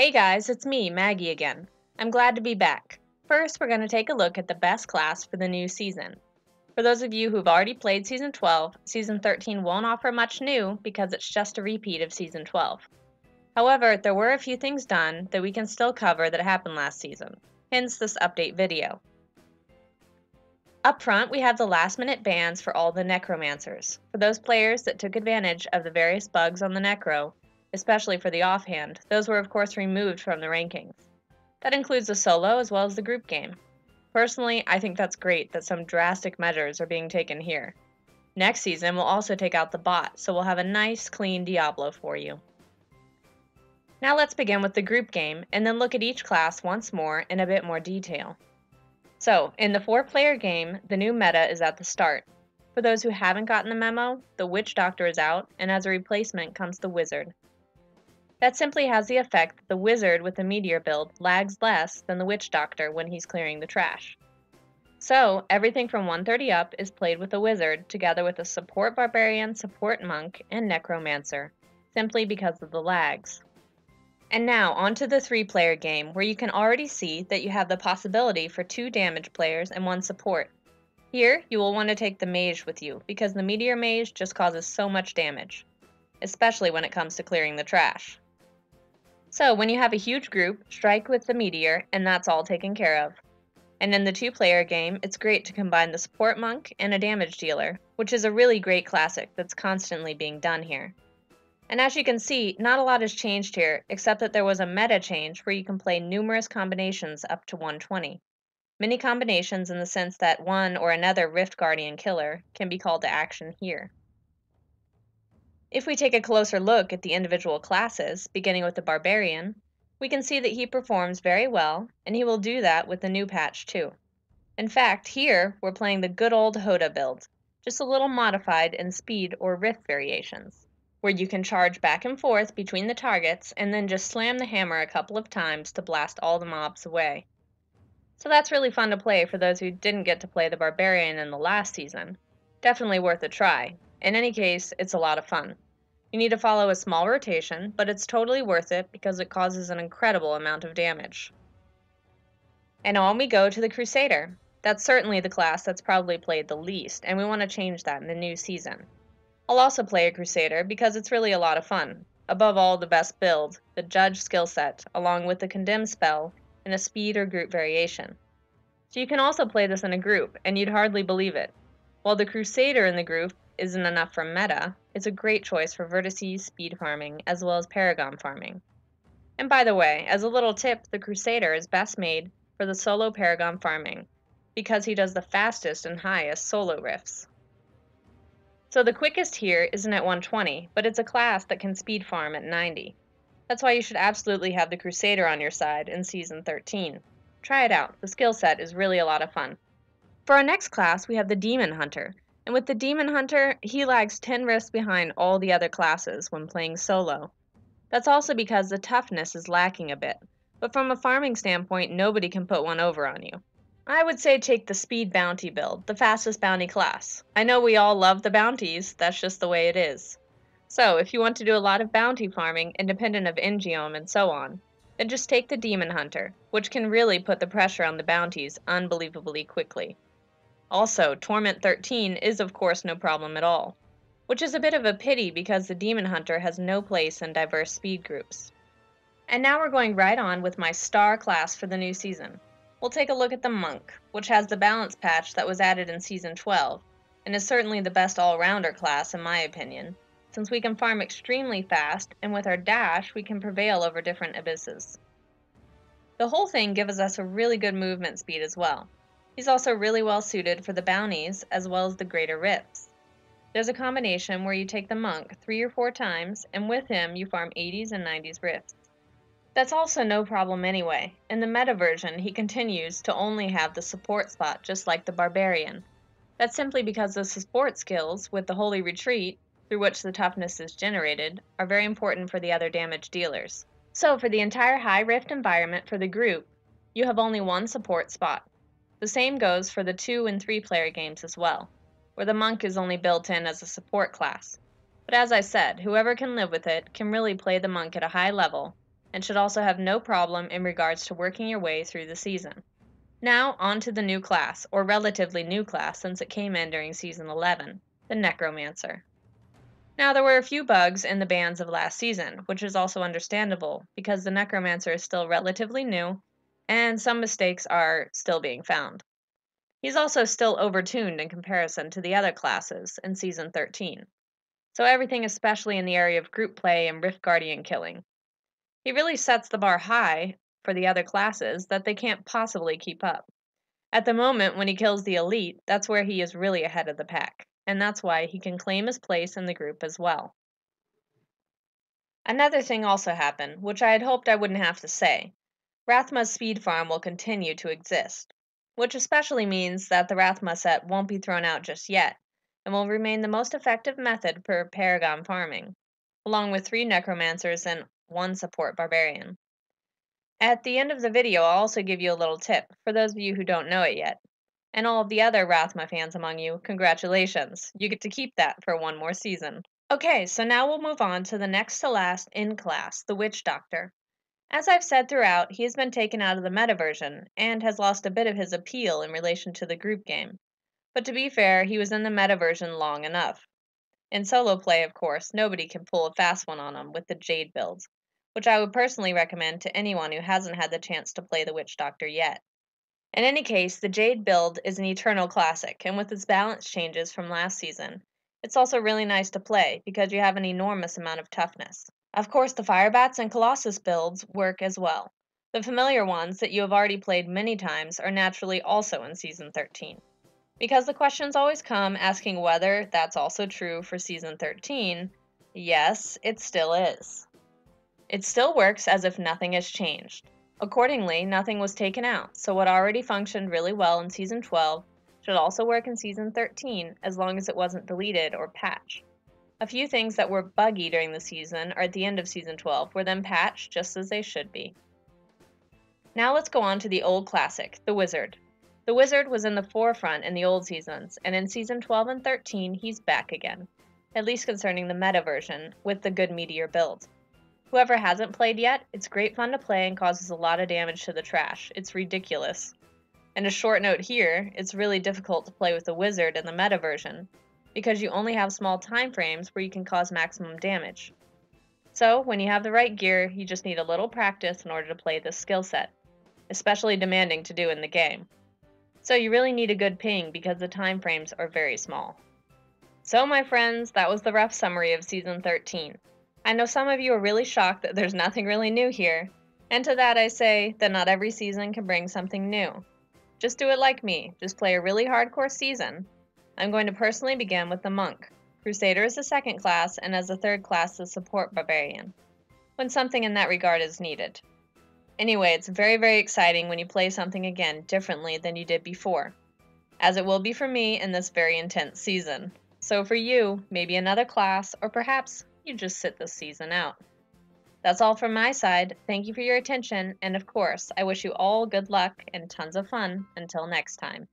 Hey guys, it's me, Maggie again. I'm glad to be back. First, we're going to take a look at the best class for the new season. For those of you who've already played Season 12, Season 13 won't offer much new because it's just a repeat of Season 12. However, there were a few things done that we can still cover that happened last season, hence this update video. Up front, we have the last-minute bans for all the necromancers. For those players that took advantage of the various bugs on the necro, especially for the offhand, those were of course removed from the rankings. That includes the solo as well as the group game. Personally, I think that's great that some drastic measures are being taken here. Next season, we'll also take out the bot, so we'll have a nice, clean Diablo for you. Now let's begin with the group game, and then look at each class once more in a bit more detail. So, in the 4-player game, the new meta is at the start. For those who haven't gotten the memo, the Witch Doctor is out, and as a replacement comes the Wizzard. That simply has the effect that the Wizzard with the Meteor build lags less than the Witch Doctor when he's clearing the trash. So, everything from 130 up is played with the Wizzard together with a support Barbarian, support Monk, and necromancer, simply because of the lags. And now, onto the 3-player game, where you can already see that you have the possibility for 2 damage players and 1 support. Here, you will want to take the mage with you, because the Meteor Mage just causes so much damage, especially when it comes to clearing the trash. So, when you have a huge group, strike with the Meteor, and that's all taken care of. And in the 2-player game, it's great to combine the support Monk and a damage dealer, which is a really great classic that's constantly being done here. And as you can see, not a lot has changed here, except that there was a meta change where you can play numerous combinations up to 120. Many combinations in the sense that one or another Rift Guardian killer can be called to action here. If we take a closer look at the individual classes, beginning with the Barbarian, we can see that he performs very well, and he will do that with the new patch too. In fact, here we're playing the good old Hoda build, just a little modified in speed or Rift variations, where you can charge back and forth between the targets and then just slam the hammer a couple of times to blast all the mobs away. So that's really fun to play for those who didn't get to play the Barbarian in the last season. Definitely worth a try. In any case, it's a lot of fun. You need to follow a small rotation, but it's totally worth it because it causes an incredible amount of damage. And on we go to the Crusader. That's certainly the class that's probably played the least, and we want to change that in the new season. I'll also play a Crusader because it's really a lot of fun. Above all, the best build, the Judge skill set, along with the Condemn spell, and a speed or group variation. So you can also play this in a group, and you'd hardly believe it. While the Crusader in the group isn't enough for meta, it's a great choice for vertices, speed farming, as well as Paragon farming. And by the way, as a little tip, the Crusader is best made for the solo Paragon farming, because he does the fastest and highest solo rifts. So the quickest here isn't at 120, but it's a class that can speed farm at 90. That's why you should absolutely have the Crusader on your side in Season 13. Try it out, the skill set is really a lot of fun. For our next class, we have the Demon Hunter, and with the Demon Hunter, he lags 10 rifts behind all the other classes when playing solo. That's also because the toughness is lacking a bit, but from a farming standpoint, nobody can put one over on you. I would say take the Speed Bounty build, the fastest bounty class. I know we all love the bounties, that's just the way it is. So, if you want to do a lot of bounty farming, independent of Ingeom and so on, then just take the Demon Hunter, which can really put the pressure on the bounties unbelievably quickly. Also, Torment 13 is of course no problem at all, which is a bit of a pity because the Demon Hunter has no place in diverse speed groups. And now we're going right on with my star class for the new season. We'll take a look at the Monk, which has the balance patch that was added in Season 12, and is certainly the best all-rounder class in my opinion, since we can farm extremely fast, and with our dash we can prevail over different abysses. The whole thing gives us a really good movement speed as well. He's also really well suited for the bounties as well as the greater rifts. There's a combination where you take the Monk 3 or 4 times, and with him you farm 80s and 90s rifts. That's also no problem anyway. In the meta version, he continues to only have the support spot just like the Barbarian. That's simply because the support skills with the Holy Retreat, through which the toughness is generated, are very important for the other damage dealers. So for the entire high rift environment for the group, you have only 1 support spot. The same goes for the 2 and 3 player games as well, where the Monk is only built in as a support class. But as I said, whoever can live with it can really play the Monk at a high level, and should also have no problem in regards to working your way through the season. Now, on to the new class, or relatively new class since it came in during Season 11, the necromancer. Now, there were a few bugs in the bans of last season, which is also understandable because the necromancer is still relatively new, and some mistakes are still being found. He's also still overtuned in comparison to the other classes in Season 13, so everything especially in the area of group play and Rift Guardian killing. He really sets the bar high for the other classes that they can't possibly keep up. At the moment, when he kills the elite, that's where he is really ahead of the pack, and that's why he can claim his place in the group as well. Another thing also happened, which I had hoped I wouldn't have to say. Rathma's speed farm will continue to exist, which especially means that the Rathma set won't be thrown out just yet, and will remain the most effective method for Paragon farming, along with 3 necromancers and 1 support barbarian. At the end of the video, I'll also give you a little tip, for those of you who don't know it yet. And all of the other Rathma fans among you, congratulations! You get to keep that for 1 more season. Okay, so now we'll move on to the next to last in class, the Witch Doctor. As I've said throughout, he has been taken out of the meta version, and has lost a bit of his appeal in relation to the group game. But to be fair, he was in the meta version long enough. In solo play, of course, nobody can pull a fast one on him with the Jade builds, which I would personally recommend to anyone who hasn't had the chance to play the Witch Doctor yet. In any case, the Jade build is an eternal classic, and with its balance changes from last season, it's also really nice to play because you have an enormous amount of toughness. Of course, the Firebats and Colossus builds work as well. The familiar ones that you have already played many times are naturally also in Season 13. Because the questions always come asking whether that's also true for Season 13, yes, it still is. It still works as if nothing has changed. Accordingly, nothing was taken out, so what already functioned really well in Season 12 should also work in Season 13 as long as it wasn't deleted or patched. A few things that were buggy during the season or at the end of Season 12 were then patched just as they should be. Now let's go on to the old classic, the Wizzard. The Wizzard was in the forefront in the old seasons, and in Season 12 and 13 he's back again, at least concerning the meta version, with the good meteor build. Whoever hasn't played yet, it's great fun to play and causes a lot of damage to the trash. It's ridiculous. And a short note here, it's really difficult to play with the Wizzard in the meta version, because you only have small time frames where you can cause maximum damage. So, when you have the right gear, you just need a little practice in order to play this skill set, especially demanding to do in the game. So you really need a good ping because the time frames are very small. So my friends, that was the rough summary of Season 13. I know some of you are really shocked that there's nothing really new here, and to that I say that not every season can bring something new. Just do it like me, just play a really hardcore season. I'm going to personally begin with the Monk. Crusader is the second class, and as the third class the Support Barbarian, when something in that regard is needed. Anyway, it's very, very exciting when you play something again differently than you did before, as it will be for me in this very intense season. So for you, maybe another class, or perhaps you just sit this season out. That's all from my side. Thank you for your attention, and of course, I wish you all good luck and tons of fun until next time.